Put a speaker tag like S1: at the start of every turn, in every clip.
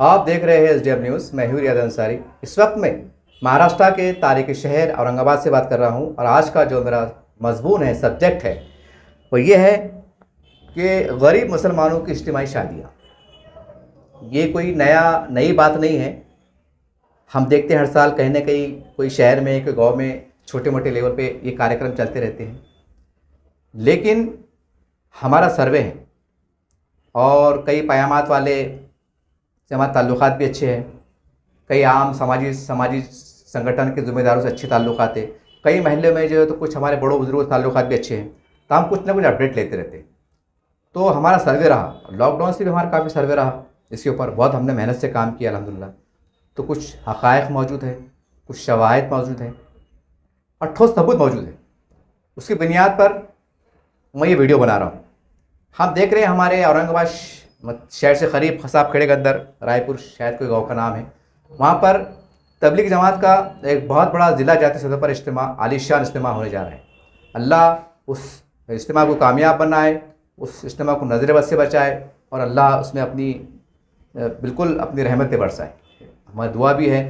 S1: आप देख रहे हैं एसडीएम न्यूज़। मैं हूं रियाद अंसारी। इस वक्त मैं महाराष्ट्र के तारीखी शहर औरंगाबाद से बात कर रहा हूं और आज का जो मेरा मजमून है, सब्जेक्ट है, वो ये है कि गरीब मुसलमानों की इज्तिमाई शादियाँ। ये कोई नई बात नहीं है। हम देखते हैं हर साल कहीं ना कहीं कोई शहर में, कोई गांव में छोटे मोटे लेवल पे ये कार्यक्रम चलते रहते हैं। लेकिन हमारा सर्वे है और कई पयामात वाले से हमारे ताल्लुकात भी अच्छे हैं। कई आम समाजी संगठन के ज़िम्मेदारों से अच्छे ताल्लुकात है। कई महल्ले में जो है तो कुछ हमारे बड़ों बुजुर्गों से ताल्लुकात भी अच्छे हैं। तो हम कुछ ना कुछ अपडेट लेते रहते हैं। तो हमारा सर्वे रहा, लॉकडाउन से भी हमारा काफ़ी सर्वे रहा। इसके ऊपर बहुत हमने मेहनत से काम किया अल्हम्दुलिल्लाह। तो कुछ हक़ाइक़ मौजूद है, कुछ शवाहिद मौजूद है और ठोस सबूत मौजूद है। उसकी बुनियाद पर मैं ये वीडियो बना रहा हूँ। हम देख रहे हैं हमारे औरंगाबाद शहर से करीब खसाब खेड़े के अंदर, रायपुर शायद कोई गांव का नाम है, वहाँ पर तबलीग जमात का एक बहुत बड़ा ज़िला जाती सतह पर इज्तिमा, आलीशान इज्तिमा होने जा रहा है। अल्लाह उस इज्तिमा को कामयाब बनाए, उस इज्तिमा को नज़र बद से बचाए और अल्लाह उसमें बिल्कुल अपनी रहमतें बरसाए। हमारी दुआ भी है,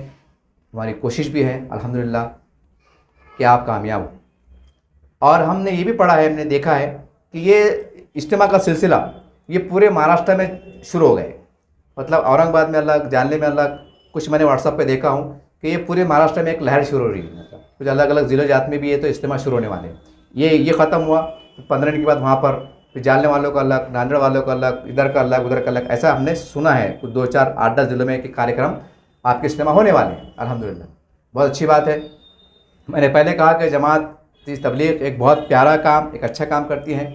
S1: हमारी कोशिश भी है अल्हम्दुलिल्लाह कि आप कामयाब हो। और हमने ये भी पढ़ा है, हमने देखा है कि ये इज्तिमा का सिलसिला ये पूरे महाराष्ट्र में शुरू हो गए। मतलब औरंगाबाद में अलग, जानले में अलग, कुछ मैंने व्हाट्सएप पे देखा हूँ कि ये पूरे महाराष्ट्र में एक लहर शुरू हो रही है। मतलब कुछ अलग अलग ज़िले जात में भी ये तो इज्तिमा शुरू होने वाले हैं। ये ख़त्म हुआ तो 15 दिन के बाद वहाँ पर फिर जानले वालों का अलग, नांदेड़ वालों का अलग, इधर का अलग, उधर का अलग, ऐसा हमने सुना है। कुछ 2 4 8 10 ज़िलों में के कार्यक्रम आपके इज्तिमा होने वाले हैं अल्हम्दुलिल्लाह। बहुत अच्छी बात है। मैंने पहले कहा कि जमात तबलीग एक बहुत प्यारा काम, एक अच्छा काम करती है।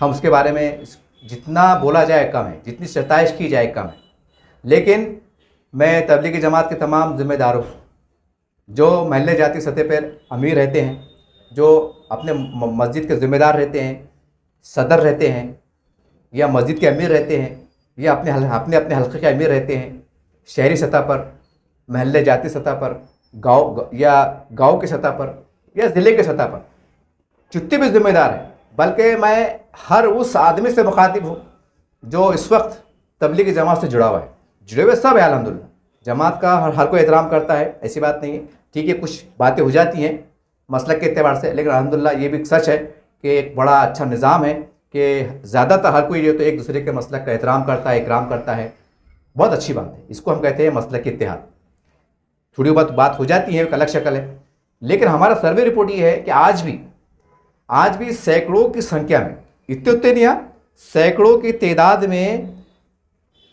S1: हम उसके बारे में जितना बोला जाए कम है, जितनी सताइश की जाए कम है। लेकिन मैं तबलीगी जमात के तमाम ज़िम्मेदारों, जो महल्ले जाती सतह पर अमीर रहते हैं, जो अपने मस्जिद के ज़िम्मेदार रहते हैं, सदर रहते हैं, या मस्जिद के अमीर रहते हैं, या अपने अपने हल्के के अमीर रहते हैं, शहरी सतह पर, महल्ले जाती सतह पर, गाँव की सतह पर या ज़िले के सतह पर, जितने भी ज़िम्मेदार हैं, बल्कि मैं हर उस आदमी से मुखातिब हूँ जो इस वक्त तबलीगी जमात से जुड़ा हुआ है। जुड़े हुए सब है अल्हम्दुलिल्लाह। जमात का हर कोई एहतराम करता है, ऐसी बात नहीं है। ठीक है, कुछ बातें हो जाती हैं मसलक के एतबार से, लेकिन अल्हम्दुलिल्लाह ये भी सच है कि एक बड़ा अच्छा निज़ाम है कि ज़्यादातर हर कोई जो तो एक दूसरे के मसलक का एहतराम करता है, इकराम करता है। बहुत अच्छी बात है। इसको हम कहते हैं मसलक इत्तेहाद। थोड़ी बहुत बात हो जाती है, एक अलग शक्ल है। लेकिन हमारा सर्वे रिपोर्ट ये है कि आज भी सैकड़ों की संख्या में, इतने नहीं, सैकड़ों की तादाद में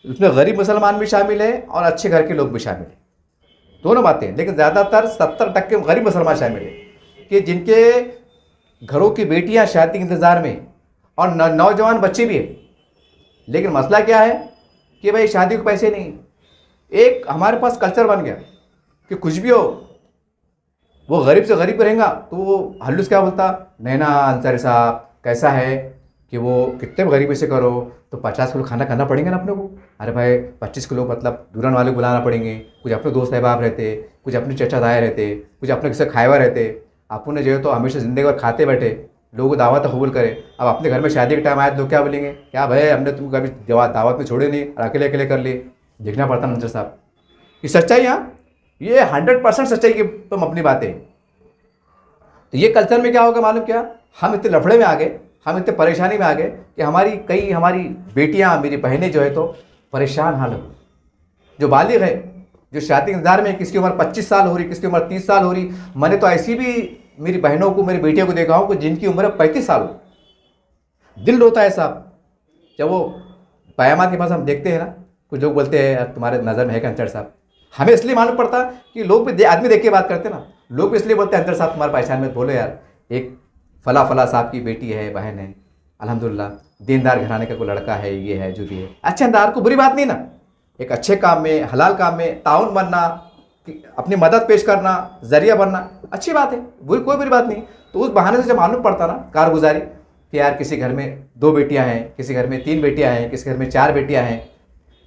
S1: उसमें गरीब मुसलमान भी शामिल है और अच्छे घर के लोग भी शामिल हैं। दोनों बातें। लेकिन ज़्यादातर 70% गरीब मुसलमान शामिल है कि जिनके घरों की बेटियां शादी के इंतज़ार में और नौजवान बच्चे भी हैं। लेकिन मसला क्या है कि भाई शादी को पैसे नहीं। एक हमारे पास कल्चर बन गया कि कुछ भी हो, वो गरीब से गरीब रहेगा तो वो हल्लुस क्या बोलता, नैना अंसारी साहब कैसा है कि वो कितने गरीबी से करो तो 50 किलो खाना करना पड़ेगा ना अपने को। अरे भाई 25 किलो मतलब दूरन वाले बुलाना पड़ेंगे। कुछ अपने दोस्त अहबाब रहते, कुछ अपने चचा दाए रहते, कुछ अपने किसी खाए हुआ रहते। अपन जो है तो हमेशा ज़िंदगी भर खाते बैठे, लोगों को दावत कबूल करे। अब अपने घर में शादी के टाइम आए तो क्या बोलेंगे, क्या भाई हमने तुमको कभी दावत में छोड़े नहीं और अकेले अकेले कर लिए। देखना पड़ता मंजर साहब, ये सच्चाई। यहाँ ये 100% सच्चाई की तुम अपनी बातें। तो ये कल्चर में क्या होगा मालूम क्या, हम इतने लफड़े में आ गए, हम इतने परेशानी में आ गए कि हमारी बेटियां, मेरी बहनें जो है तो परेशान हाल हो। जो बालिग है, जो शादी के इंतजार में, किसकी उम्र 25 साल हो रही, किसकी उम्र 30 साल हो रही। मैंने तो ऐसी भी मेरी बहनों को, मेरी बेटियों को देखा हूँ कि जिनकी उम्र 35 साल हो। दिल रोता है साहब जब वो बयामात के पास हम देखते हैं ना। कुछ लोग बोलते हैं तुम्हारे नज़र में है अंसर साहब। हमें इसलिए मालूम पड़ता कि लोग भी आदमी देख के बात करते ना। लोग भी इसलिए बोलते हैं अंसर साहब तुम्हारे पहचान में, बोलो यार एक फला साहब की बेटी है, बहन है, अल्हम्दुलिल्लाह दीनदार घराने का कोई लड़का है, ये है जो भी है। अच्छे अंदार को बुरी बात नहीं ना। एक अच्छे काम में, हलाल काम में ताउन बनना, अपनी मदद पेश करना, जरिया बनना अच्छी बात है, कोई बुरी बात नहीं। तो उस बहाने से जब मालूम पड़ता ना कारगुजारी कि यार किसी घर में 2 बेटियां हैं, किसी घर में 3 बेटियां हैं, किसी घर में 4 बेटियां हैं,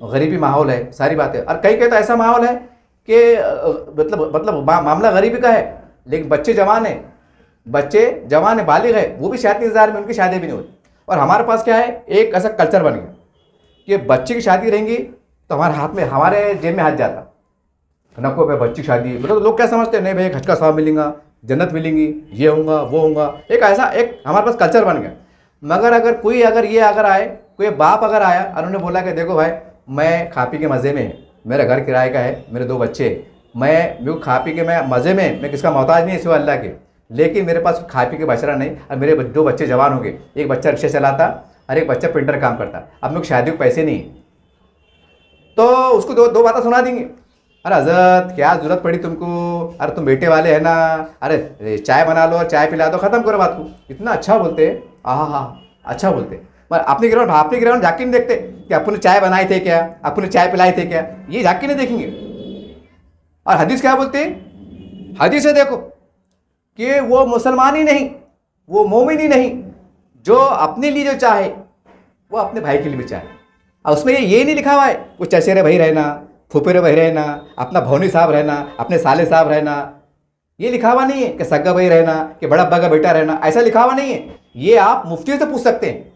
S1: गरीबी माहौल है, सारी बातें। और कई तो ऐसा माहौल है कि मतलब मामला गरीबी का है, लेकिन बच्चे जवान है, बालिग है, वो भी शादी के इंतजार में, उनकी शादी भी नहीं होती। और हमारे पास क्या है, एक ऐसा कल्चर बन गया कि बच्चे की शादी रहेंगी तो हमारे हाथ में, हमारे जेब में हाथ जाता, नको पे बच्ची शादी, मतलब लोग क्या समझते हैं, नहीं भाई खच का स्वाब मिलेगा, जन्नत मिलेंगी, ये होगा वो होगा, एक ऐसा एक हमारे पास कल्चर बन गया। मगर अगर कोई अगर आए, कोई बाप अगर आया और उन्होंने बोला कि देखो भाई मैं खा पी के मज़े में, मेरा घर किराए का है, मेरे 2 बच्चे, मेरे को खा पी के मैं मज़े में, मैं किसका मोहताज नहीं सिवा अल्लाह के, लेकिन मेरे पास खा पी के बचरा नहीं, और मेरे 2 बच्चे जवान हो गए, एक बच्चा रिक्शा चलाता और एक बच्चा प्रिंटर काम करता, अब मेरे को शादी को पैसे नहीं, तो उसको दो बातें सुना देंगे। अरे हजरत क्या ज़रूरत पड़ी तुमको, अरे तुम बेटे वाले हैं ना, अरे चाय बना लो, चाय पिला दो, ख़त्म करो बात को। इतना अच्छा बोलते हैं, हाँ अच्छा बोलते हैं। पर अपने गिरौन झाँक के नहीं देखते कि अपने चाय बनाए थे क्या, अपने चाय पिलाए थे क्या, ये झाँक के नहीं देखेंगे। और हदीस क्या बोलते हैं, हदीस है देखो कि वो मुसलमान ही नहीं, वो मोमिन ही नहीं, जो अपने लिए जो चाहे वो अपने भाई के लिए भी चाहे। और उसमें ये नहीं लिखा हुआ है वो चचेरे भाई रहना, फुफेरे भाई रहना, अपना भौनी साहब रहना, अपने साले साहब रहना, ये लिखा हुआ नहीं है कि सग्गा भाई रहना, कि बड़ा अब्बा का बेटा रहना, ऐसा लिखा हुआ नहीं है। ये आप मुफ्ती से पूछ सकते हैं,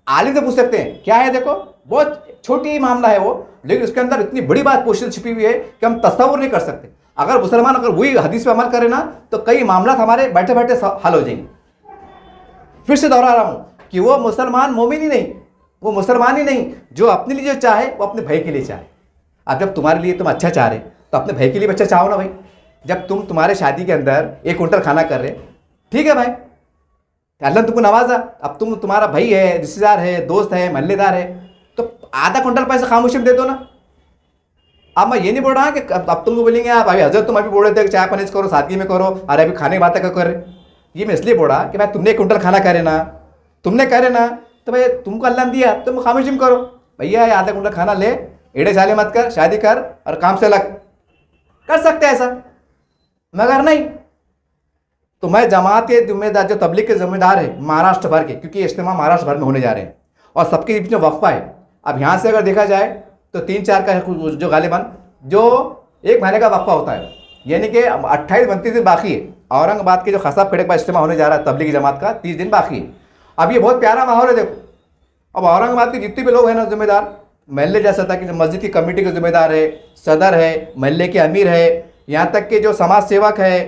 S1: आलिम से पूछ सकते हैं, क्या है देखो, बहुत छोटी ही मामला है वो, लेकिन उसके अंदर इतनी बड़ी बात पोषित छिपी हुई है कि हम तस्वुर नहीं कर सकते। अगर मुसलमान अगर वही हदीस पे अमल करे ना तो कई मामला हमारे बैठे बैठे हल हो जाएंगे। फिर से दोहरा रहा हूं कि वो मुसलमान मोमिन ही नहीं, वो मुसलमान ही नहीं, जो अपने लिए जो चाहे वो अपने भाई के लिए चाहे। अब जब तुम्हारे लिए तुम अच्छा चाह रहे तो अपने भाई के लिए भी अच्छा चाहो ना भाई। जब तुम्हारे शादी के अंदर 1 क्विंटल खाना कर रहे, ठीक है भाई, अल्लाह ने तुमको नवाजा, अब तुम्हारा भाई है, रिश्तेदार है, दोस्त है, महल्लेदार है, तो आधा क्विंटल पैसा खामोशी में दे दो ना। अब मैं ये नहीं बोल रहा कि अब तुमको बोलेंगे आप अभी हजरत तुम अभी बोल रहे थे कि चाय पनीर करो, सादगी में करो, अरे अभी खाने की बातें क्यों कर रहे। ये मैं इसलिए बोला कि भाई तुमने 1 क्विंटल खाना करे ना, तुमने करे ना, तो भाई तुमको अल्लाह ने दिया, तुम खामोशी में करो। भैया आधा क्विंटल खाना ले, एड़े चाले मत कर, शादी कर और काम से लग, कर सकते हैं ऐसा। मगर नहीं, तो मैं जमात के जिम्मेदार, जो तबलीग के जिम्मेदार है महाराष्ट्र भर के, क्योंकि इज्तिमा महाराष्ट्र भर में होने जा रहे हैं और सबके बीच में वक्फा है। अब यहाँ से अगर देखा जाए तो 3-4 का जो गालिबन जो 1 महीने का वक्फा होता है, यानी कि 28-29 दिन बाकी है। औरंगाबाद के जो खसाब खेड़े का इज्तिमा होने जा रहा है तबलीगी जमात का, 30 दिन बाकी है। अब ये बहुत प्यारा माहौल है देखो। अब औरंगाबाद के जितने भी लोग हैं ना जिम्मेदार, महल्ले जैसा था कि जो मस्जिद की कमेटी के जिम्मेदार है, सदर है, महल्ले के अमीर है, यहाँ तक कि जो समाज सेवक है,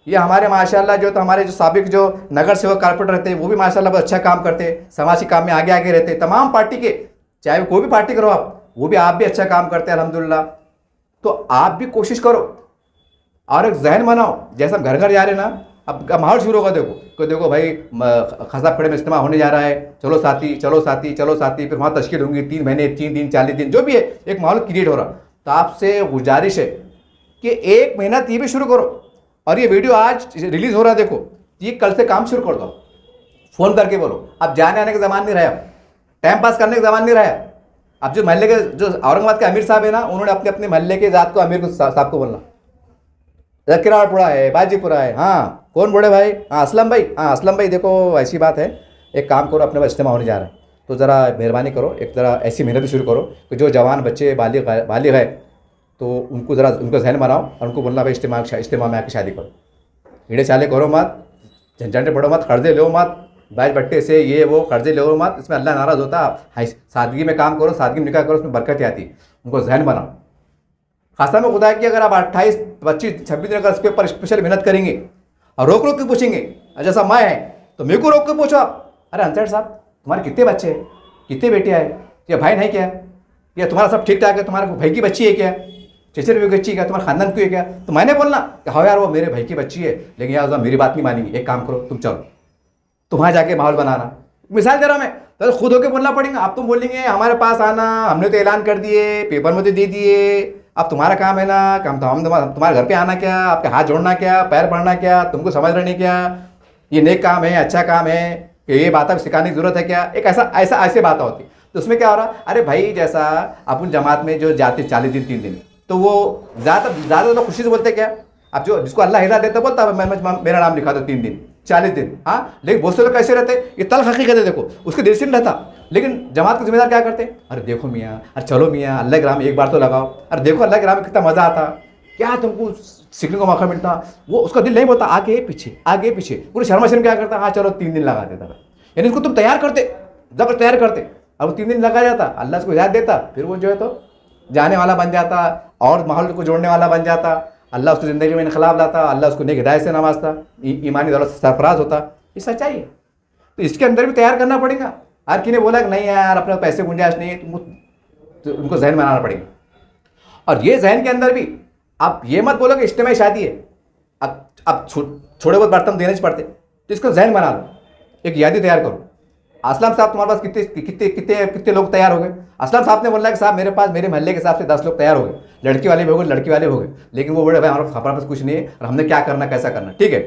S1: ये हमारे माशाल्लाह जो तो हमारे जो साबिक जो नगर सेवक कारपोरेटर रहते हैं वो भी माशाल्लाह बहुत अच्छा काम करते हैं, समाजी काम में आगे आगे रहते हैं। तमाम पार्टी के, चाहे कोई भी पार्टी करो आप भी अच्छा काम करते हैं अल्हम्दुलिल्लाह। तो आप भी कोशिश करो और एक जहन बनाओ, जैसे हम घर घर जा रहे हैं ना, अब माहौल शुरू होगा देखो भाई खसाब खड़े में इज्तिमा होने जा रहा है, चलो साथी चलो साथी चलो साथी, फिर वहाँ तश्कील होंगी 3 महीने 3 दिन 40 दिन, जो भी है एक माहौल क्रिएट हो रहा। तो आपसे गुजारिश है कि 1 महीना ये भी शुरू करो। और ये वीडियो आज रिलीज़ हो रहा है देखो, ये कल से काम शुरू कर दो, फ़ोन करके बोलो। अब जाने आने का ज़मान नहीं रहा, टाइम पास करने का ज़मान नहीं रहा। अब जो महल्ले के जो औरंगाबाद के अमीर साहब है ना, उन्होंने अपने अपने महल्ले के ज़ात को अमीर साहब को बोलना, किराड़पुरा है, बाजीपुरा है, हाँ कौन बोले भाई, हाँ असलम भाई, हाँ असलम भाई देखो ऐसी बात है, एक काम करो, अपने पास इज्तिमा होने जा रहा है तो ज़रा मेहरबानी करो, एक ज़रा ऐसी मेहनत शुरू करो कि जो जवान बच्चे बालिग है तो उनको ज़रा उनको जहन बनाओ और उनको बोलना भाई इज्तिमा में आके शादी करो, हीड़े चाले करो मत, झंझटे पढ़ो मत, कर्जे लो मत, बैज बट्टे से ये वो कर्जे लो मत, इसमें अल्लाह नाराज़ होता है। सादगी में काम करो, सादगी में निकाह करो, उसमें बरकत आती है। उनको जहन बनाओ। खासा में खुदा कि अगर आप 28, 25, 26 दिन अगर इसके ऊपर स्पेशल मेहनत करेंगे और रोक के पूछेंगे, जैसा मैं है तो मेरे को रोक के पूछो आप, अरे अंसर साहब तुम्हारे कितने बच्चे हैं, कितने बेटियाँ हैं, या भाई नहीं क्या, या तुम्हारा सब ठीक ठाक है, तुम्हारे भाई की बच्ची है क्या, चचेरे की बच्ची क्या, तुम्हारे खानदान की है क्या, तो मैंने बोलना कि हाँ यार वो मेरे भाई की बच्ची है, लेकिन यार मेरी बात नहीं मानेंगी, एक काम करो तुम चलो, तुम वहाँ जाके माहौल बनाना। मिसाल दे रहा मैं, तो खुद होकर बोलना पड़ेगा। आप तुम बोलेंगे हमारे पास आना, हमने तो ऐलान कर दिए, पेपर में तो दे दिए, अब तुम्हारा काम है ना, काम तो हम तुम्हारे घर पे आना क्या, आपके हाथ जोड़ना क्या, पैर पड़ना क्या, तुमको समझ रहे नहीं क्या, ये नेक काम है, अच्छा काम है, कि ये बात अब सिखाने की जरूरत है क्या, एक ऐसे बात होती। तो उसमें क्या हो रहा, अरे भाई जैसा अपन जमात में जो जाते 40 दिन 3 दिन, तो वो ज़्यादा तो खुशी से बोलते क्या, अब जो जिसको अल्लाह हिदायत देता बोलता है मेरा नाम लिखा दो 3 दिन 40 दिन, हाँ। लेकिन बहुत से लोग कैसे रहते, ये तल्ख हकीकत है देखो, उसके दिल से नहीं रहता, लेकिन जमात के जिम्मेदार क्या करते, अरे देखो मियाँ, अरे चलो मियाँ अल्लाह के राम एक बार तो लगाओ, अरे देखो अल्लाह के राम में कितना मज़ा आता, क्या तुमको सीखने को मौका मिलता, वो उसका दिल नहीं बोलता आगे पीछे पूरे शर्मा क्या करता, हाँ चलो 3 दिन लगा देता, यानी उसको तुम तैयार करते, जब तैयार करते, अब 3 दिन लगा जाता, अल्लाह उसको हिदायत देता, फिर वो जो है तो जाने वाला बन जाता और माहौल को जोड़ने वाला बन जाता, अल्लाह उसकी ज़िंदगी में इनकलाब लाता, अल्लाह उसको नेक हिदायत से नवाजता, ईमानी दौलत से सरफराज होता। ये सच्चाई है। तो इसके अंदर भी तैयार करना पड़ेगा। हर किसी ने बोला कि नहीं यार अपने पैसे गुंजाइश नहीं है, तो उनको जहन बनाना पड़ेगा। और ये जहन के अंदर भी आप ये मत बोलो कि इज्तिमाई शादी है, अब थोड़े बहुत बर्तन देने पड़ते, तो इसको जहन बना लो, एक यादी तैयार करो। असलम साहब तुम्हारे पास कितने कितने कितने कितने लोग तैयार हो गए? असलम साहब ने बोला कि साहब मेरे पास मेरे मोहल्ले के हिसाब से 10 लोग तैयार हो गए, लड़की वाले भी हो गए, लड़की वाले हो गए, लेकिन वो बोले भाई हमारे पास कुछ नहीं है और हमने क्या करना कैसा करना। ठीक है,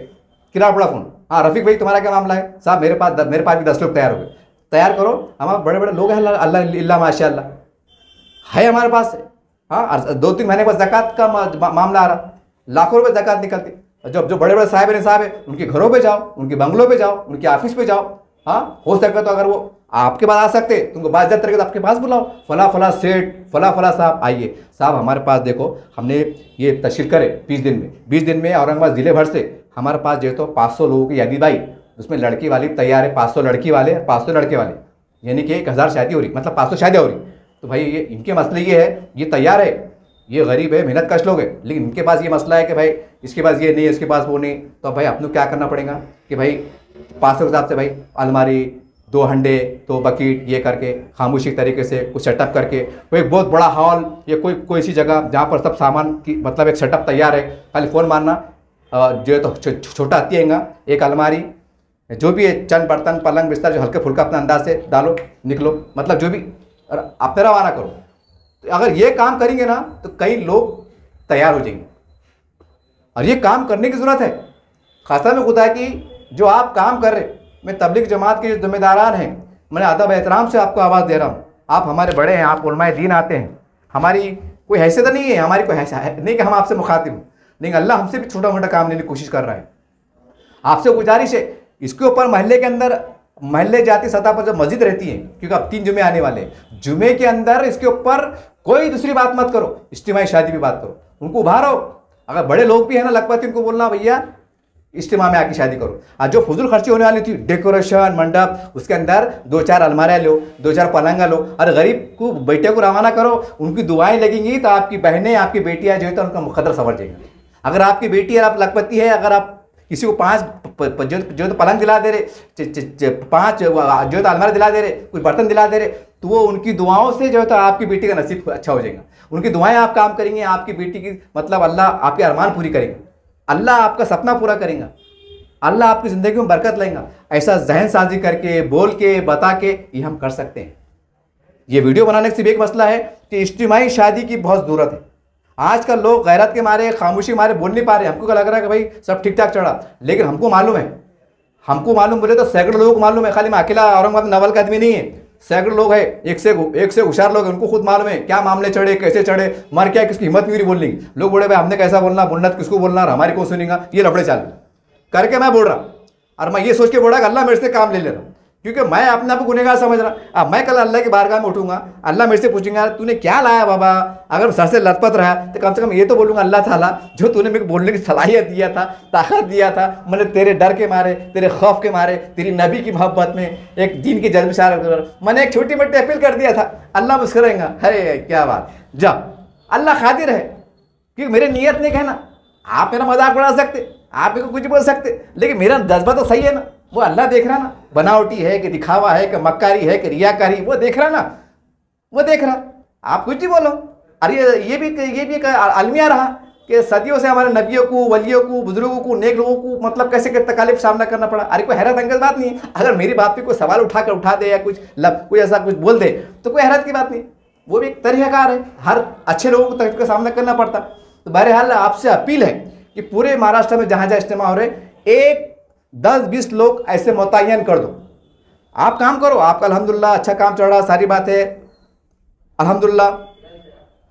S1: कितना बड़ा फोन, हाँ रफीक भाई तुम्हारा क्या मामला है? साहब मेरे पास भी 10 लोग तैयार हो गए। तैयार करो, हमारे बड़े बड़े लोग हैं, अल्लाह माशाअल्लाह है हमारे पास। हाँ 2-3 महीने के बाद ज़कात का मामला आ रहा, लाखों रुपए ज़कात निकलती। जो बड़े बड़े साहब है उनके घरों पे जाओ, उनके बंगलों पे जाओ, उनके ऑफिस पे जाओ। हाँ हो सकता तो अगर वो आपके पास आ सकते तुमको बात करके तो आपके पास बुलाओ, फला सेठ फला साहब आइए साहब हमारे पास देखो हमने ये तशरीह करे 20 दिन में औरंगाबाद ज़िले भर से हमारे पास जो तो 500 लोगों की यादी भाई, उसमें लड़की वाली तैयार है, 500 लड़की वाले 500 लड़के वाले, यानी कि 1000 शादी हो रही, मतलब 500 शादियाँ हो रही। तो भाई ये इनके मसले ये है, ये तैयार है, ये गरीब है, मेहनत कश लोग है, लेकिन इनके पास ये मसला है कि भाई इसके पास ये नहीं है, इसके पास वो नहीं। तो भाई अपने क्या करना पड़ेगा कि भाई 500 के हिसाब से भाई अलमारी 2 हंडे 2 बकेट ये करके खामोशी तरीके से कुछ सेटअप करके कोई एक बहुत बड़ा हॉल या कोई सी जगह जहाँ पर सब सामान की मतलब एक सेटअप तैयार है, खाली फ़ोन मारना, जो है तो छोटा आती है एक अलमारी, जो भी है चंद बर्तन पलंग बिस्तर जो हल्के फुल्का अपने अंदाज से डालो निकलो, मतलब जो भी आप रवाना करो। तो अगर ये काम करेंगे ना तो कई लोग तैयार हो जाएंगे, और ये काम करने की ज़रूरत है। खासा में खुदा की जो आप काम कर रहे, मैं तबलीग जमात के जो जिम्मेदारान हैं, मैं अदब एहतराम से आपको आवाज़ दे रहा हूँ, आप हमारे बड़े हैं, आप उलमाए दीन आते हैं, हमारी कोई हैसियत नहीं है, हमारी कोई हैसियत नहीं कि हम आपसे मुखातिब हूँ, लेकिन अल्लाह हमसे भी छोटा मोटा काम लेने की कोशिश कर रहा है। आपसे गुजारिश है इसके ऊपर महल्ले के अंदर महल्ले जाती सतह पर जो मस्जिद रहती है, क्योंकि अब 3 जुमे आने वाले हैं, जुमे के अंदर इसके ऊपर कोई दूसरी बात मत करो, इज्तिमाई शादी की बात करो, उनको उभारो। अगर बड़े लोग भी हैं ना लखपति, उनको बोलना भैया इज्तिमा में आके शादी करो। आज जो फजूल खर्ची होने वाली थी डेकोरेशन मंडप, उसके अंदर 2-4 अलमारियाँ लो, 2-4 पलंगा लो, और गरीब को बेटे को रवाना करो, उनकी दुआएं लगेंगी तो आपकी बहनें आपकी बेटियाँ जो है तो उनका मुकद्दर संवर जाएगा। अगर आपकी बेटी और आप लखपति है, अगर आप किसी को 5 जो तो पलंग दिला दे रहे, 5 जो तो अलमारी दिला दे रहे, कुछ बर्तन दिला दे रहे, तो वो उनकी दुआओं से जो है तो आपकी बेटी का नसीब अच्छा हो जाएगा। उनकी दुआएं आप काम करेंगे, आपकी बेटी की मतलब अल्लाह आपके अरमान पूरी करेंगे, अल्लाह आपका सपना पूरा करेगा, अल्लाह आपकी ज़िंदगी में बरकत लाएगा। ऐसा जहन साजी करके बोल के बता के ये हम कर सकते हैं। ये वीडियो बनाने का सिर्फ एक मसला है कि इज्तिमाई शादी की बहुत ज़रूरत है। आजकल लोग गैरत के मारे खामोशी मारे बोल नहीं पा रहे। हमको क्या लग रहा है कि भाई सब ठीक ठाक चढ़ा, लेकिन हमको मालूम है, हमको मालूम बोले तो सैकड़ों लोगों को मालूम है, खाली मैं अकेला औरंगाबाद नवल का आदमी नहीं है, सैकड़ों लोग हैं, एक से होशियार लोग हैं, उनको खुद मालूम है क्या मामले चढ़े, कैसे चढ़े, मर क्या, किसकी हिम्मत नहीं रही बोलने की। लोग बोले भाई हमने कैसा बोलना तो किसको बोलना, हमारी कौन सुनेगा, ये लफड़े चाल करके मैं बोल रहा, और मैं ये सोच के बोल रहा कि अल्लाह मेरे से काम ले ले रहा हूँ, क्योंकि मैं अपने आप को गुनहगार समझ रहा। अब मैं कल अल्लाह की बारगाह में उठूंगा, अल्लाह मेरे से पूछेंगे तूने क्या लाया बाबा, अगर सर से लथपथ रहा तो कम से कम ये तो बोलूँगा अल्लाह ताला जो तूने मेरे को बोलने की सलाहियत दिया था, ताकत दिया था, मैंने तेरे डर के मारे, तेरे खौफ के मारे, तेरी नबी की मोहब्बत में, एक दीन की जज्ब मैंने एक छोटी मोटी अपील कर दिया था, अल्लाह मुस्कुराएगा, अरे क्या बात, जा अल्लाह खातिर है, क्योंकि मेरे नियत नहीं कहना, आप मेरा मजाक उड़ा सकते, आप मेरे को कुछ बोल सकते, लेकिन मेरा जज्बा तो सही है ना, वो अल्लाह देख रहा ना, बनावटी है कि दिखावा है कि मक्कारी है कि रियाकारी, वो देख रहा ना, वो देख रहा, आप कुछ ही बोलो। अरे ये भी एक अलमिया रहा कि सदियों से हमारे नबियों को, वलियों को, बुजुर्गों को, नेक लोगों को मतलब कैसे तकालीफ सामना करना पड़ा। अरे कोई हैरत अंगेज बात नहीं है, अगर मेरी बात पे कोई सवाल उठा दे या कुछ ऐसा कुछ बोल दे तो कोई हैरत की बात नहीं, वो भी एक तरीक़ाकार है, हर अच्छे लोगों को तकलीफ का सामना करना पड़ता। तो बहरहाल आपसे अपील है कि पूरे महाराष्ट्र में जहाँ जहाँ इज्तिमा हो रहे, एक 10-20 लोग ऐसे मुतय्यन कर दो। आप काम करो, आपका अल्हम्दुलिल्लाह अच्छा काम चल रहा, सारी बात है अल्हम्दुलिल्लाह।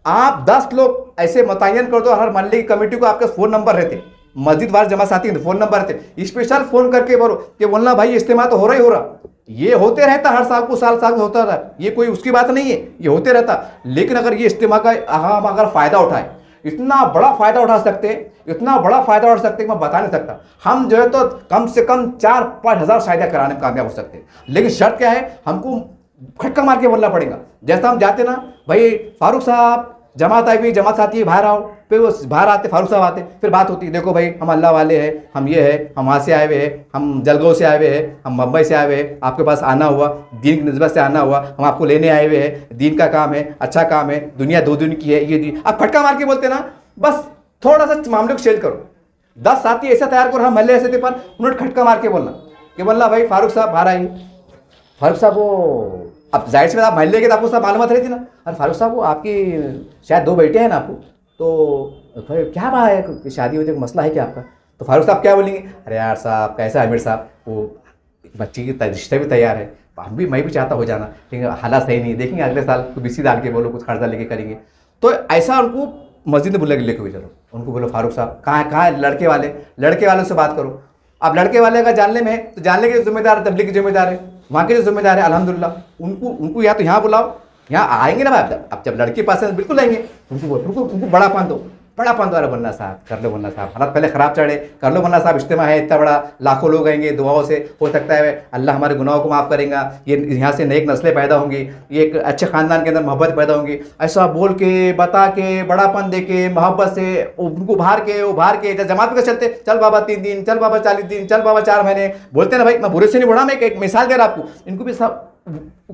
S1: आप 10 लोग ऐसे मुतय्यन कर दो, हर मोहल्ले की कमेटी को आपके फ़ोन नंबर रहते, मस्जिद वार जमा साथी फ़ोन नंबर रहते, स्पेशल फ़ोन करके बोलो कि बोलना भाई इज्तिमा तो हो रहा, ये होते रहता, हर साल को साल होता रहा, ये कोई उसकी बात नहीं है, ये होते रहता। लेकिन अगर ये इज्तिमा का हम अगर फ़ायदा उठाए, इतना बड़ा फ़ायदा उठा सकते हैं, इतना बड़ा फ़ायदा उठा सकते हैं मैं बता नहीं सकता। हम जो है तो कम से कम 4-5 हज़ार शादियाँ कराने में कामयाब हो सकते हैं, लेकिन शर्त क्या है, हमको खटका मार के बोलना पड़ेगा। जैसा हम जाते ना, भाई फारूक साहब जमात आई हुई, जमात साथी बाहर आओ, फिर वो बाहर आते, फारूक साहब आते, फिर बात होती, देखो भाई हम अल्लाह वाले हैं, हम ये है, हम वहाँ से आए हुए हैं, हम जलगांव से आए हुए हैं, हम मुंबई से आए हुए हैं, आपके पास आना हुआ, दीन की निस्बत से आना हुआ, हम आपको लेने आए हुए हैं, दीन का काम है, अच्छा काम है, दुनिया 2 दिन की है, ये दी आप फटका मार के बोलते ना, बस थोड़ा सा मामले को चेंज करो। 10 साथी ऐसा तैयार करो, हम महल्ले ऐसे थे, पर उन्होंने खटका मार के बोलना कि बोलना भाई फारूक साहब बाहर आएंगे। फारूक साहब वो, अब जाहिर सी बात आप महल्ले के तो आपको सब मालूमात रहती ना, अरे फारूक साहब वो आपकी शायद 2 बेटे हैं ना आपको, तो भाई क्या बात है कि शादी होती है, मसला है क्या आपका? तो फारूक साहब क्या बोलेंगे, अरे यार साहब कैसा आमिर साहब, वो बच्ची की रिश्ते भी तैयार है, मैं भी चाहता हो जाना, लेकिन हालात सही नहीं, देखेंगे अगले साल कुछ बीसी डाल के बोलो, कुछ खर्चा लेके करेंगे। तो ऐसा उनको मस्जिद में बुला के लेके हुए चलो, उनको बोलो फारूक साहब कहाँ है लड़के वालों से बात करो। अब लड़के वाले का जानने में है तो जानने के जिम्मेदार तबलीग के जिम्मेदार है, वहाँ के जो जिम्मेदार है अल्हम्दुलिल्लाह, उनको या तो यहाँ बुलाओ, यहाँ आएंगे ना भाई, अब जब लड़के पास है बिल्कुल आएंगे, उनको बड़ा पान द्वारा बनना साहब, कर लो बनना साहब, हालात पहले ख़राब चढ़े, कर लो बनना साहब, इज्तिमा है इतना बड़ा, लाखों लोग आएंगे, दुआओं से हो सकता है अल्लाह हमारे गुनाहों को माफ़ करेगा, ये यहाँ से नेक नस्लें पैदा होंगी, ये एक अच्छे ख़ानदान के अंदर मोहब्बत पैदा होंगी। ऐसा बोल के, बता के, बड़ापन दे के, मोहब्बत से उनको उभार के जमात में चलते, चल बाबा 3 दिन, चल बाबा 40 दिन, चल बाबा 4 महीने बोलते ना भाई, मैं बुरे से नहीं बोला, मैं एक मिसाल दे रहा आपको, इनको भी सब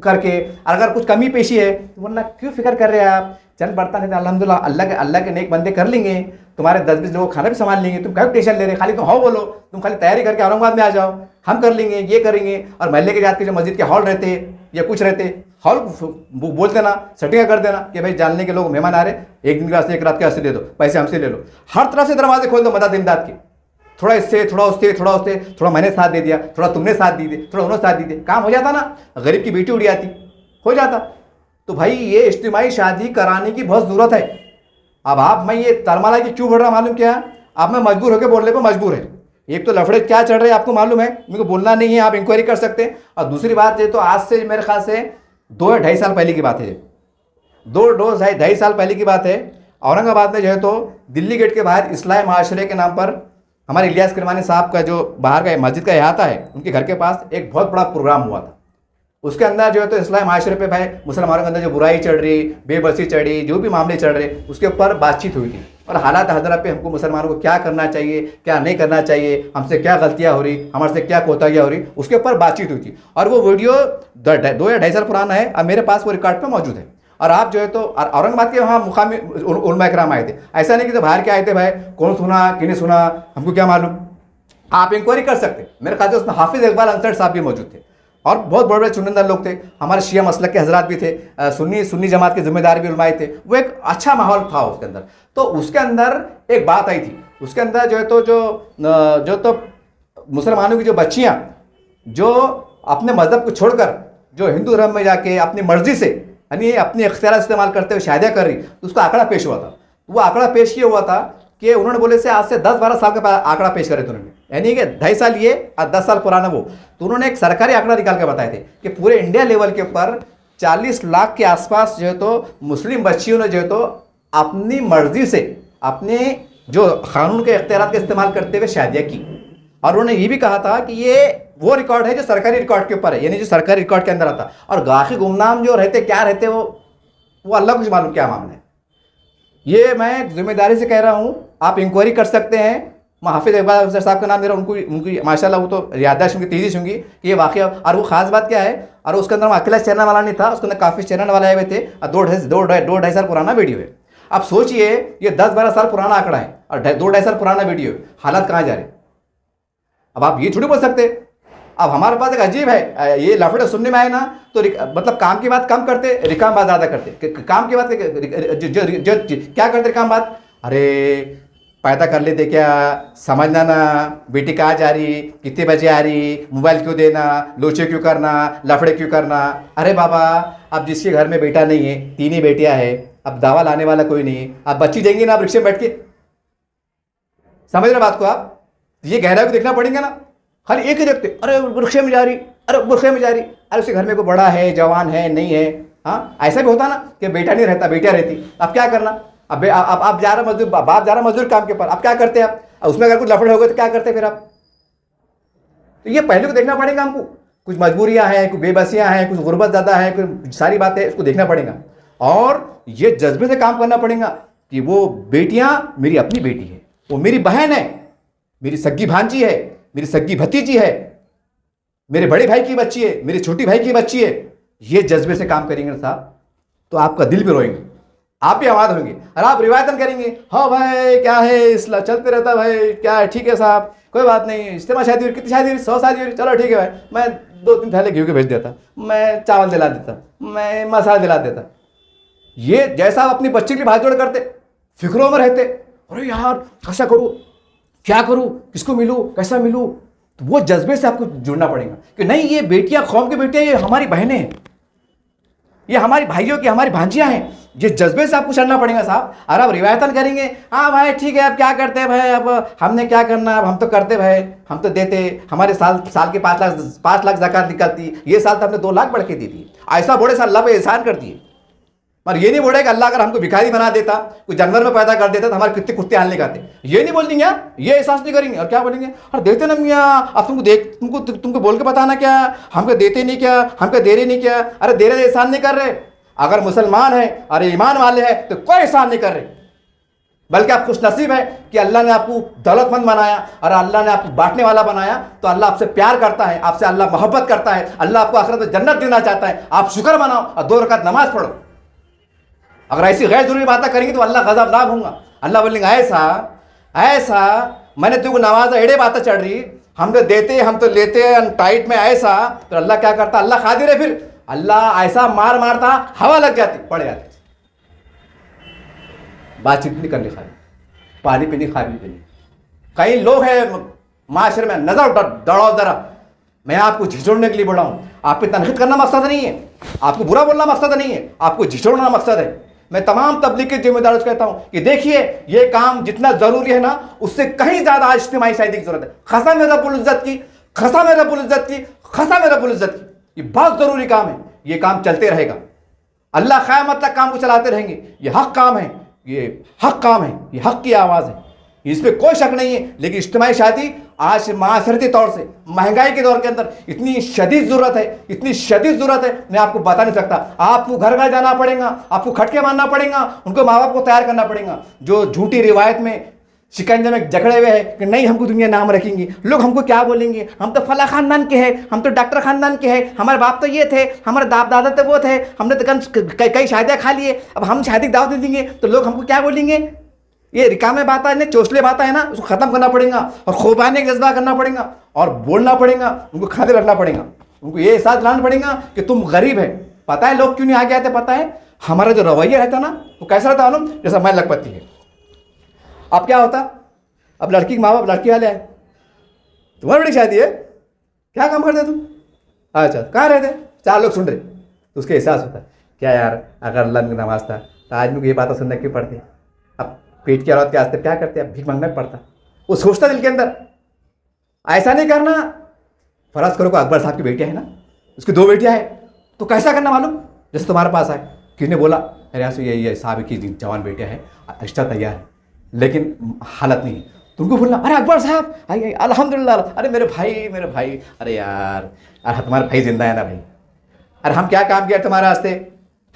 S1: करके अगर कुछ कमी पेशी है तो वरना क्यों फिक्र कर रहे हैं आप, चंद बर्तन है अल्हम्दुलिल्लाह, अल्लाह के नेक बंदे कर लेंगे, तुम्हारे 10-20 लोगों खाना भी संभाल लेंगे, तुम क्यों टेंशन ले रहे, खाली तुम हाँ बोलो, तुम खाली तैयारी करके औरंगाबाद में आ जाओ, हम कर लेंगे, ये करेंगे। और महल्ले के जात के जो मस्जिद के हॉल रहते या कुछ रहते, हॉल बोल देना, सेटिंग कर देना कि भाई जानने के लोग मेहमान आ रहे, 1 दिन के वास्ते 1 रात के वास्ते दे दो, पैसे हमसे ले लो, हर तरफ से दरवाजे खोल दो मदद इमदाद के, थोड़ा इससे, थोड़ा उससे, थोड़ा उससे, थोड़ा मैंने साथ दे दिया, थोड़ा तुमने साथ दी थी, थोड़ा उन्होंने साथ दी थी, काम हो जाता ना, गरीब की बेटी उड़ी आती, हो जाता। तो भाई ये इज्तिमाई शादी कराने की बहुत ज़रूरत है। अब आप, मैं ये तरमाला की क्यों बोल रहा मालूम क्या, आप मैं मजबूर होकर बोलने पर मजबूर है। एक तो लफड़े क्या चढ़ रहे हैं आपको मालूम है, मेरे को बोलना नहीं है, आप इंक्वायरी कर सकते हैं। और दूसरी बात ये तो आज से मेरे ख्याल से 2 या 2.5 साल पहले की बात है, 2-2.5 साल पहले की बात है। औरंगाबाद में जो है तो दिल्ली गेट के बाहर इस्लाही माशरे के नाम पर हमारे इलियास किरमानी साहब का जो बाहर का मस्जिद का अहाता है, उनके घर के पास एक बहुत बड़ा प्रोग्राम हुआ था। उसके अंदर जो है तो इस्लाही माशरे पे भाई मुसलमानों के अंदर जो बुराई चढ़ रही, बेबसी चढ़ी, जो भी मामले चढ़ रहे, उसके ऊपर बातचीत हुई थी और हालात हज़रत पे हमको मुसलमानों को क्या करना चाहिए, क्या नहीं करना चाहिए, हमसे क्या गलतियाँ हो रही, हमारे से क्या कोताहियाँ हो रही, उसके ऊपर बातचीत हुई थी। और वो वीडियो 2 या 2.5 साल पुराना है, अब मेरे पास वो रिकॉर्ड पर मौजूद है। और आप जो है तो औरंगाबाद के वहाँ मुकामी उलमा इकराम आए थे, ऐसा नहीं कि तो बाहर के आए थे भाई, कौन सुना कि नहीं सुना हमको क्या मालूम, आप इंक्वायरी कर सकते। मेरे ख्याल से उसमें हाफिज़ इकबाल अंसर साहब भी मौजूद थे और बहुत बड़े बड़े चुनिंदा लोग थे, हमारे शिया मसलक के हजरात भी थे, सुन्नी जमात के जिम्मेदार भी उलमाए थे। वो एक अच्छा माहौल था उसके अंदर। तो उसके अंदर एक बात आई थी, उसके अंदर जो है तो जो तो मुसलमानों की जो बच्चियाँ जो अपने मज़हब को छोड़कर जो हिंदू धर्म में जाके अपनी मर्जी से यानी अपने इख्तियार इस्तेमाल करते हुए शादियाँ कर रही, तो उसका आंकड़ा पेश हुआ था। वो आंकड़ा पेश ये हुआ था कि उन्होंने बोले से आज से 10-12 साल का आंकड़ा पेश करे थे उन्होंने, यानी कि 2.5 साल ये और 10 साल पुराना वो। तो उन्होंने एक सरकारी आंकड़ा निकाल के बताए थे कि पूरे इंडिया लेवल के ऊपर 40 लाख के आसपास जो है तो मुस्लिम बच्चियों ने जो है तो अपनी मर्जी से अपने जो कानून के इख्तियार का इस्तेमाल करते हुए शादियाँ की। और उन्होंने ये भी कहा था कि ये वो रिकॉर्ड है जो सरकारी रिकॉर्ड के ऊपर है, यानी जो सरकारी रिकॉर्ड के अंदर आता। और बाकी गुमनाम जो रहते क्या रहते वो अल्लाह को मालूम क्या मामला है। ये मैं जिम्मेदारी से कह रहा हूँ, आप इंक्वायरी कर सकते हैं। मैं हाफिज़ इकबाल अफसर साहब का नाम दे रहा हूँ, उनकी माशाल्लाह वो तो याददाश्त उनकी तेज़ी होंगी कि ये वाक़या। और वो ख़ास बात क्या है, और उसके अंदर अकेला चैनल वाला नहीं था, उसके अंदर काफ़ी चैनल वाले आए हुए थे और 2-2.5 साल पुराना वीडियो है। आप सोचिए ये 10-12 साल पुराना आंकड़ा है और 2-2.5 साल पुराना वीडियो है, हालात कहाँ जा रहे। अब आप ये थोड़ी बोल सकते। अब हमारे पास एक अजीब है, ये लफड़े सुनने में आए ना तो मतलब काम की बात कम करते, रिकाम बात ज़्यादा करते। काम की बात जो क्या करते काम बात, अरे पैदा कर लेते क्या, समझना ना, बेटी कहाँ जा रही, कितने बजे आ रही, मोबाइल क्यों देना, लोचे क्यों करना, लफड़े क्यों करना। अरे बाबा अब जिसके घर में बेटा नहीं है, 3 ही बेटियाँ है, अब दावा लाने वाला कोई नहीं है, अब बच्ची देंगे ना आप रिक्शे में बैठ के। समझ रहे बात को आप, ये गहराई को देखना पड़ेगा ना। खाली एक ही देखते, अरे रिक्शे में जा रही, अरे बुरखे में जा रही, अरे उसके घर में कोई बड़ा है, जवान है, नहीं है। हाँ ऐसा भी होता ना कि बेटा नहीं रहता, बेटियाँ रहती, अब क्या करना। अब आप जा रहा मजदूर, बाप जा रहा मजदूर काम के ऊपर, अब क्या करते हैं आप, उसमें अगर कुछ लफड़े हो गए तो क्या करते फिर आप। तो ये पहले को देखना पड़ेगा हमको, कुछ मजबूरियाँ हैं, कुछ बेबसियाँ हैं, कुछ गुर्बत ज़्यादा है, कुछ सारी बातें इसको देखना पड़ेगा। और ये जज्बे से काम करना पड़ेगा कि वो बेटियां मेरी अपनी बेटी है, वो मेरी बहन है, मेरी सग्गी भांजी है, मेरी सग्गी भतीजी है, मेरे बड़े भाई की बच्ची है, मेरे छोटी भाई की बच्ची है। ये जज्बे से काम करेंगे ना साहब तो आपका दिल भी रोएंगे, आप भी आबाद होंगे। और आप रिवायतन करेंगे, हाँ भाई क्या है इसला चलते रहता भाई, क्या है ठीक है साहब कोई बात नहीं, इज्तिमा शादी हुई, कितनी शादी हुई, 100 शादी हुई, चलो ठीक है भाई, मैं 2-3 थैले घी के भेज देता, मैं चावल दिला देता, मैं मसाला दिला देता। ये जैसा आप अपनी बच्ची के लिए भागदौड़ करते, फिक्रों में रहते, अरे यार कैसा करूँ, क्या करूँ, किसको मिलूँ, कैसा मिलूँ, तो वो जज्बे से आपको जुड़ना पड़ेगा कि नहीं ये बेटियां कौम की बेटियां, ये हमारी बहनें हैं, ये हमारी भाइयों की हमारी भांजियां हैं। ये जज्बे से आपको चलना पड़ेगा साहब। और आप रिवायतन करेंगे, हाँ भाई ठीक है अब क्या करते हैं भाई, अब हमने क्या करना, अब हम तो करते भाई, हम तो देते, हमारे साल के 5 लाख ज़कात निकलती, ये साल तो हमने 2 लाख बढ़ के दी थी। ऐसा बोले साल अल्लाह पे एहसान कर दिए। पर ये नहीं बोले कि अल्लाह अगर हमको भिखारी बना देता, कोई जानवर में पैदा कर देता तो हमारे कितने कुत्ते हाल निकालते, ये नहीं बोलेंगे, ये एहसास नहीं करेंगे। और क्या बोलेंगे, अरे देते ना मियाँ, अब तुमको बोल के बताना क्या, हमको देते नहीं क्या, हमको दे रहे नहीं क्या, अरे दे रहे एहसान नहीं कर रहे। अगर मुसलमान है अरे ईमान वाले हैं तो कोई एहसान नहीं कर रहे, बल्कि आप खुशनसीब है कि अल्लाह ने आपको दौलतमंद बनाया और अल्लाह ने आपको बांटने वाला बनाया। तो अल्लाह आपसे प्यार करता है, आपसे अल्लाह मोहब्बत करता है, अल्लाह आपको आखिरत में जन्नत देना चाहता है। आप शुक्र मनाओ और 2 रकात नमाज पढ़ो। अगर ऐसी गैर जरूरी बातें करेंगे तो अल्लाह गज़बनाक होगा। अल्लाह बोलेंगे ऐसा मैंने तुमको नमाज एड़े बातें चढ़ रही, हम तो देते हम तो लेते टाइट में ऐसा, तो अल्लाह क्या करता, अल्लाह खादिर है, फिर अल्लाह ऐसा मारता हवा लग जाती, पड़ जाती, बातचीत नहीं करनी, खाली पानी पीनी, खाने पीनी। कई लोग हैं माशरे में, नजर दौड़ाओ जरा, मैं आपको झिझोड़ने के लिए बोला हूँ। आप पे तनकीद करना मकसद नहीं है, आपको बुरा बोलना मकसद नहीं है, आपको झिझोड़ना मकसद है। मैं तमाम तबलीग के जिम्मेदारों से कहता हूँ कि देखिए ये काम जितना जरूरी है ना, उससे कहीं ज्यादा आज इज्तिमाई शायदी की जरूरत है। कसम है रब्बुल इज्जत की, कसम है रब्बुल इज्जत की, कसम है रब्बुल इज्जत की, ये बहुत जरूरी काम है, ये काम चलते रहेगा। अल्लाह क़यामत तक काम को चलाते रहेंगे। ये हक काम है, ये हक काम है, ये हक की आवाज़ है, इस पर कोई शक नहीं है। लेकिन इज्तिमाई शादी आज माशरती तौर से महंगाई के दौर के अंदर इतनी शदीद ज़रूरत है, इतनी शदीद ज़रूरत है, मैं आपको बता नहीं सकता। आपको घर घर जाना पड़ेगा, आपको खटके मारना पड़ेगा, उनको माँ बाप को तैयार करना पड़ेगा जो झूठी रिवायत में शिकंजे में जकड़े हुए हैं कि नहीं हमको दुनिया नाम रखेंगे, लोग हमको क्या बोलेंगे, हम तो फला खानदान के हैं, हम तो डॉक्टर खानदान के हैं, हमारे बाप तो ये थे, हमारे बाप दादा तो वो थे, हमने तो कई शादियाँ खा लिए, अब हम शादी दावत नहीं देंगे तो लोग हमको क्या बोलेंगे। ये रिकामे बात है, चोचले बात है ना, उसको ख़त्म करना पड़ेगा और खूबानी का जज्बा करना पड़ेगा और बोलना पड़ेगा, उनको खाते रखना पड़ेगा, उनको ये एहसास दिलाना पड़ेगा कि तुम गरीब है। पता है लोग क्यों नहीं आगे आते, पता है हमारा जो रवैया रहता ना वो कैसा रहता मालूम, जैसा मैं लखपति है। अब क्या होता, अब लड़की के माँ बाप लड़की वाले आए, तुम्हारी बड़ी शादी है, क्या काम करते तुम, अच्छा कहाँ रहते, 4 लोग सुन रहे, तो उसका एहसास होता है क्या यार अगर अल्लाह की नमाज था तो आज मुझे ये बातें सुनने क्यों पड़ती। अब पेट की औरत के वास्ते क्या करते हैं, भीख मांगना पड़ता। वो सोचता दिल के अंदर ऐसा नहीं करना। फर्ज करो को अकबर साहब की बेटियाँ है ना, उसकी 2 बेटियाँ हैं, तो कैसा करना मालूम, जैसे तुम्हारे पास आए, किसी ने बोला अरे यार ये साहब की जवान बेटियाँ हैं, रिश्ता तैयार है लेकिन हालत नहीं है, तुमको बोलना अरे अकबर साहब आइए अल्हम्दुलिल्लाह, अरे मेरे भाई, अरे यार तुम्हारा भाई जिंदा है ना भाई, अरे हम क्या काम किया तुम्हारे वास्ते,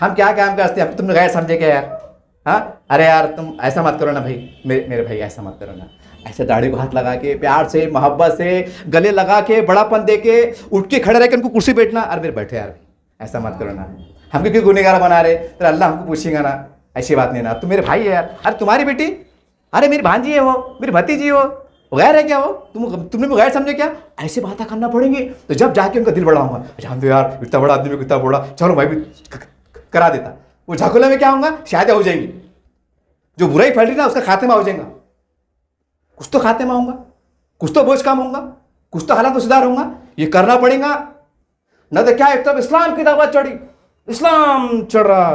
S1: हम क्या काम के वास्ते, अब तुमने गैर समझे क्या यार, हाँ अरे यार तुम ऐसा मत करो ना भाई, मेरे भाई ऐसा मत करो ना, ऐसे दाढ़ी को हाथ लगा के प्यार से मोहब्बत से गले लगा के बड़ापन दे के उठ के खड़े रह के उनको कुर्सी बैठना, अरे मेरे बैठे यार भाई ऐसा मत करो ना, हमको क्यों गुनहगार बना रहे, तो अल्लाह हमको पूछेगा ना, ऐसी बात नहीं ना, तुम मेरे भाई है यार, अरे तुम्हारी बेटी, अरे मेरी भांजी है वो, मेरी भतीजी हो, गैर है क्या वो, तुमने वो गैर समझे क्या, ऐसे बातें करना पड़ेंगे। तो जब जाके उनका दिल बड़ा होगा, जान दो यार इतना बड़ा आदमी इतना बड़ा, चलो भाई भी करा देता। वो झकोले में क्या होगा, शायद हो जाएंगी, जो बुराई फैल रही ना उसका खात्मा हो जाएगा, कुछ तो खात्मा होगा, कुछ तो बोझ काम होगा, कुछ तो हालात सुधार होगा, ये करना पड़ेगा। न तो क्या एक तरफ इस्लाम की दावत चढ़ी, इस्लाम चढ़ रहा,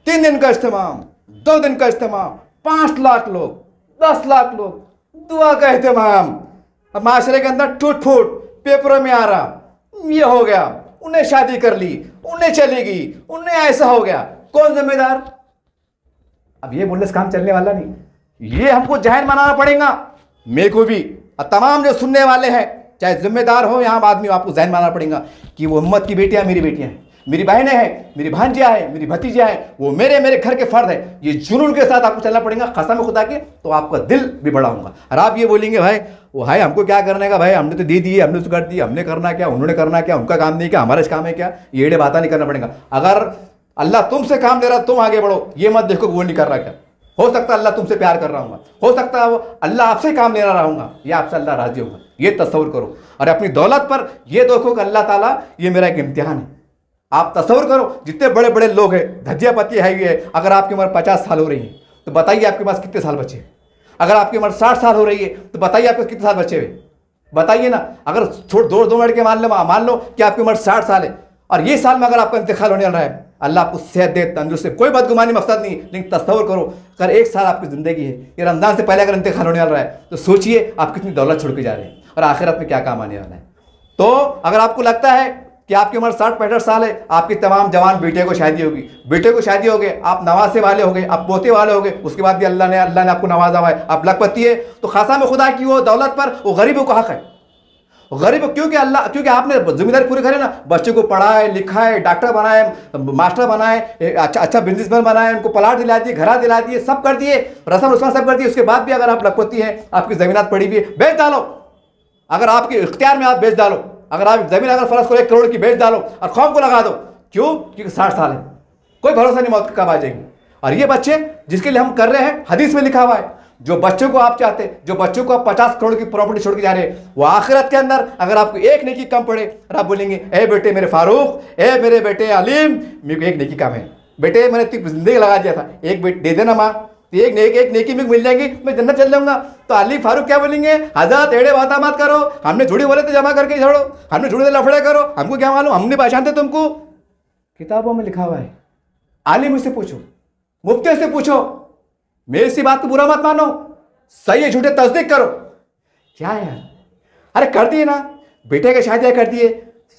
S1: 3 दिन का इज्तिमाम, 2 दिन का इज्तिमाम, 5 लाख लोग, 10 लाख लोग, दुआ का इज्तिमाम, अब माशरे के अंदर टूट फूट पेपरों में आ रहा, ये हो गया, उन्हें शादी कर ली, उन्हें चली गई, उन्हें ऐसा हो गया, कौन जिम्मेदार। अब ये बोलने से काम चलने वाला नहीं, ये हमको जहन बनाना पड़ेगा, मेरे को भी और तमाम जो सुनने वाले हैं, चाहे जिम्मेदार हो यहाँ आदमी, आपको जहन बनाना पड़ेगा कि वो उम्मत की बेटियां मेरी बेटियां हैं, मेरी बहनें हैं, मेरी भांजियाँ हैं, मेरी भतीजियाँ हैं, वो मेरे घर के फर्द है। ये जुनून के साथ आपको चलना पड़ेगा कसम खुदा के, तो आपका दिल भी बड़ा होगा। और आप ये बोलेंगे भाई वो भाई हमको क्या करने का, भाई हमने तो दे दिए, हमने तो कर दिया, हमने करना क्या, उन्होंने करना क्या, उनका काम नहीं क्या, हमारा काम है क्या, ये बात नहीं करना पड़ेगा। अगर अल्लाह तुमसे काम दे रहा तुम आगे बढ़ो, ये मत देखो वो नहीं कर रहा क्या। हो सकता है अल्लाह तुमसे प्यार कर रहा हूँ, हो सकता है वो अल्लाह आपसे काम ले रहा हूँगा, या आपसे अल्लाह राजी होगा। ये तस्वर करो और अपनी दौलत पर ये देखो कि अल्लाह ताला ये मेरा एक इम्तिहान है। आप तस्वर करो जितने बड़े बड़े लोग हैं, धज्जियापति है ये, अगर आपकी उम्र 50 साल हो रही है तो बताइए आपके पास कितने साल बचे। अगर आपकी उम्र 60 साल हो रही है तो बताइए आपके कितने साल बचे हुए, बताइए ना। अगर थोड़ा 2 मिनट के मान लो कि आपकी उम्र 60 साल है और ये साल में अगर आपका इंतकाल होने वाला है, अल्लाह आपको सेहत दे, तंदुरुस्त, कोई बदगुमानी मकसद नहीं, लेकिन तस्वर करो अगर 1 साल आपकी ज़िंदगी है, ये रमज़ान से पहले अगर इंतकाल होने वाला है तो सोचिए आप कितनी दौलत छोड़ के जा रहे हैं और आखिरत में क्या काम आने वाला है। तो अगर आपको लगता है कि आपकी उम्र 60-65 साल है, आपकी तमाम जवान बेटे को शादी होगी, बेटे को शादी हो गए, आप नवासे वाले हो गए, आप पोते वाले हो गए, उसके बाद भी अल्लाह ने आपको नवाजा हुआ है, आप लखपति है, तो खासा में खुदा की वो दौलत पर वो गरीबों का हक है। गरीब क्योंकि आपने जिम्मेदारी पूरी करे ना, बच्चे को पढ़ाए लिखाए, डॉक्टर बनाए, मास्टर बनाए, अच्छा बिजनेसमैन बनाए, उनको प्लाट दिला दिए, घर दिला दिए, सब कर दिए, रस्म रस्म सब कर दिए। उसके बाद भी अगर आप लखपति हैं, आपकी जमीनात पड़ी हुई है, बेच डालो। अगर आपके इख्तियार में आप बेच डालो, अगर आप जमीन अगर फर्ज को 1 करोड़ की बेच डालो और कौम को लगा दो, क्यों? क्योंकि 60 साल है, कोई भरोसा नहीं मौत कब आ जाएगी। और ये बच्चे जिसके लिए हम कर रहे हैं, हदीस में लिखा हुआ है, जो बच्चों को आप चाहते, जो बच्चों को आप 50 करोड़ की प्रॉपर्टी छोड़ के जा रहे हैं, वो आखिरत के अंदर अगर आपको एक नेकी कम पड़े और आप बोलेंगे ए बेटे मेरे फारूक, ए मेरे बेटे अलीम, मेरे को एक नेकी कम है, बेटे मैंने जिंदगी लगा दिया था, एक बेटे दे देना माँ, एक नेकी में मिल जाएगी, मैं जन्नत चल जाऊंगा। तो अली फारूक क्या बोलेंगे, हज़रत एड़े बात मत करो, हमने झूठी बोले तो जमा करके छोड़ो, हमने झूठे लफड़े करो, हमको क्या मालूम, हमने पहचानते तुमको। किताबों में लिखा हुआ है। आलिम से पूछो, मुफ्ती से पूछो, मेरी सी बात को बुरा मत मानो, सही है झूठे तस्दीक करो। क्या यार, अरे कर दिए ना, बेटे के शादियां कर दिए,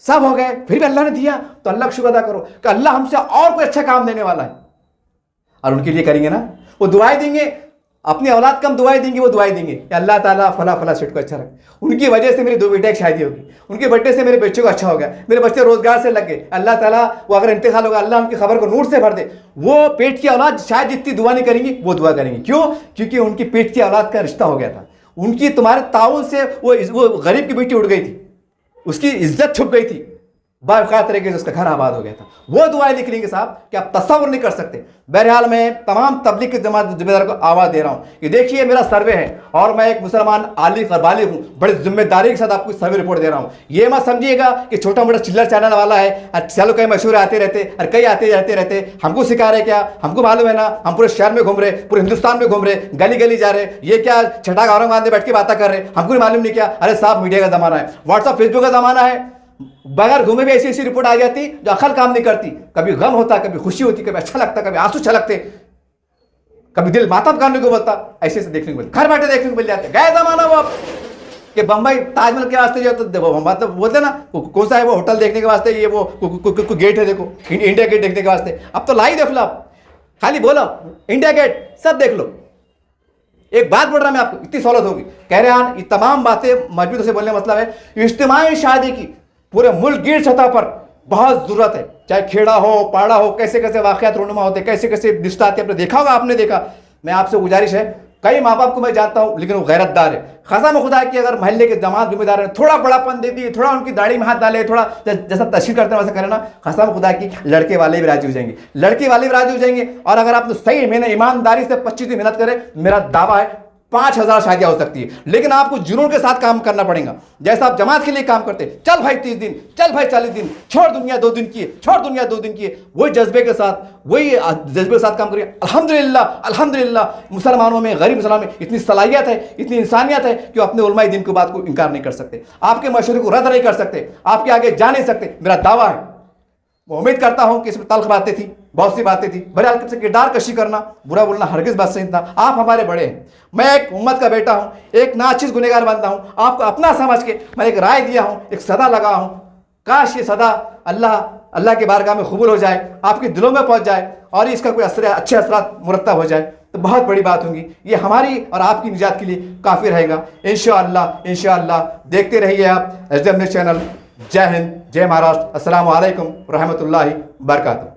S1: सब हो गए, फिर भी अल्लाह ने दिया तो अल्लाह का शुक्र अदा करो कि अल्लाह हमसे और कोई अच्छा काम देने वाला है। और उनके लिए करेंगे ना, वो दुआएं देंगे, अपनी औलाद कम दुआएं देंगे, वो दुआएं देंगे कि अल्लाह ताला फला फला सेठ को अच्छा रखे, उनकी वजह से मेरी 2 बेटे की शादी होगी, उनके बच्चे से मेरे बच्चों को अच्छा हो गया, मेरे बच्चे रोजगार से लग गए, अल्लाह ताला वो अगर इंतकाल होगा अल्लाह उनकी खबर को नूर से भर दे। वो पेट की औलाद शायद जितनी दुआ नहीं करेंगी वो दुआ करेंगी, क्यों? क्योंकि उनकी पेट की औलाद का रिश्ता हो गया था, उनकी तुम्हारे ताउन से वो गरीब की बेटी उड़ गई थी, उसकी इज्जत छुप गई थी, बावकार तरीके से उसका घर आबाद हो गया था। वो दुआएं निकलेंगी साहब कि आप तस्वर नहीं कर सकते। बहरहाल मैं तमाम तबलीग के जमात जिम्मेदार को आवाज़ दे रहा हूँ कि देखिए मेरा सर्वे है और मैं एक मुसलमान आलिम और बालिग हूँ, बड़ी जिम्मेदारी के साथ आपको सर्वे रिपोर्ट दे रहा हूँ। ये मत समझिएगा कि छोटा मोटा चिल्लर चैनल वाला है, चलो कई मशहूर आते रहते और कई आते जाते रहते, हमको सिखा रहे क्या, हमको मालूम है ना, हम पूरे शहर में घूम रहे, पूरे हिंदुस्तान में घूम रहे, गली गली जा रहे, ये क्या छठा औरंगाबाद में बैठ के बातें कर रहे, हमको मालूम नहीं क्या। अरे साहब मीडिया का ज़माना है, व्हाट्सअप फेसबुक का ज़माना है, बगैर घूमे भी ऐसी ऐसी रिपोर्ट आ जाती जो अकल काम नहीं करती, कभी गम होता, कभी खुशी होती, कभी अच्छा लगता, कभी आंसू छलकते, कभी दिल मातम करने को बोलता, ऐसे ऐसे देखने को मिलता, घर बैठे देखने को मिल जाते। गए जमाना वो कि बम्बई ताजमहल के वास्ते जो तो मतलब बोलते ना कौन सा है वो होटल देखने के वास्ते, ये वो गेट है देखो, इंडिया गेट देखने के वास्ते, अब तो लाई देख लो, आप खाली बोलो इंडिया गेट सब देख लो। एक बात बोल रहा मैं आपको, इतनी सहूलत होगी। कह रहे हैं ये तमाम बातें मजबूत से बोलने का मतलब है इज्तिमाई शादी की पूरे मुल्क गिर सतह पर बहुत जरूरत है, चाहे खेड़ा हो पाड़ा हो, कैसे कैसे वाकयात रोनुमा होते, कैसे कैसे रिश्ता आते, आपने देखा होगा, आपने देखा। मैं आपसे गुजारिश है, कई माँ बाप को मैं जानता हूँ लेकिन वो गैरतदार है, कसम खुदा की अगर महल्ले के जमात जिम्मेदार है, थोड़ा बड़ापन दे दिए, थोड़ा उनकी दाढ़ी में हाथ डाले, थोड़ा जैसा तशरीह करते हैं वैसा करें ना, कसम खुदा की लड़के वाले भी राजी हो जाएंगे, लड़के वाले भी राजी हो जाएंगे। और अगर आप सही मैंने ईमानदारी से 25 दिन मेहनत करें, मेरा दावा है 5000 शादियां हो सकती है। लेकिन आपको जुनून के साथ काम करना पड़ेगा, जैसा आप जमात के लिए काम करते, चल भाई 30 दिन, चल भाई 40 दिन, छोड़ दुनिया 2 दिन की, छोड़ दुनिया 2 दिन की, वही जज्बे के साथ, वही जज्बे के साथ काम करिए। अल्हम्दुलिल्लाह अल्हम्दुलिल्लाह मुसलमानों में, गरीब मुसलमानों में इतनी सलाहियत है, इतनी इंसानियत है कि अपने उलमाए दिन की बात को इनकार नहीं कर सकते, आपके मशवरे को रद्द नहीं कर सकते, आपके आगे जा नहीं सकते। मेरा दावा है, मैं उम्मीद करता हूं कि इसमें तल्ख बातें थी, बहुत सी बातें थी, बहरहाल से किरदार कशी करना, बुरा बोलना हरगिज़ बात सही था। आप हमारे बड़े हैं, मैं एक उम्मत का बेटा हूं, एक नाचिज़ गुनहगार बनता हूं, आपको अपना समझ के मैं एक राय दिया हूं, एक सदा लगा हूं। काश ये सदा अल्लाह के बारगाह में कबूल हो जाए, आपके दिलों में पहुंच जाए और इसका कोई अच्छे असरात मुरत्तब हो जाए तो बहुत बड़ी बात होगी। ये हमारी और आपकी निजात के लिए काफ़ी रहेगा। इंशाअल्लाह इंशाअल्लाह देखते रहिए आप एसडीएम न्यूज़ चैनल। जय हिंद, जय महाराष्ट्र, अस्सलाम वालेकुम रहमतुल्लाहि बरकातुहू।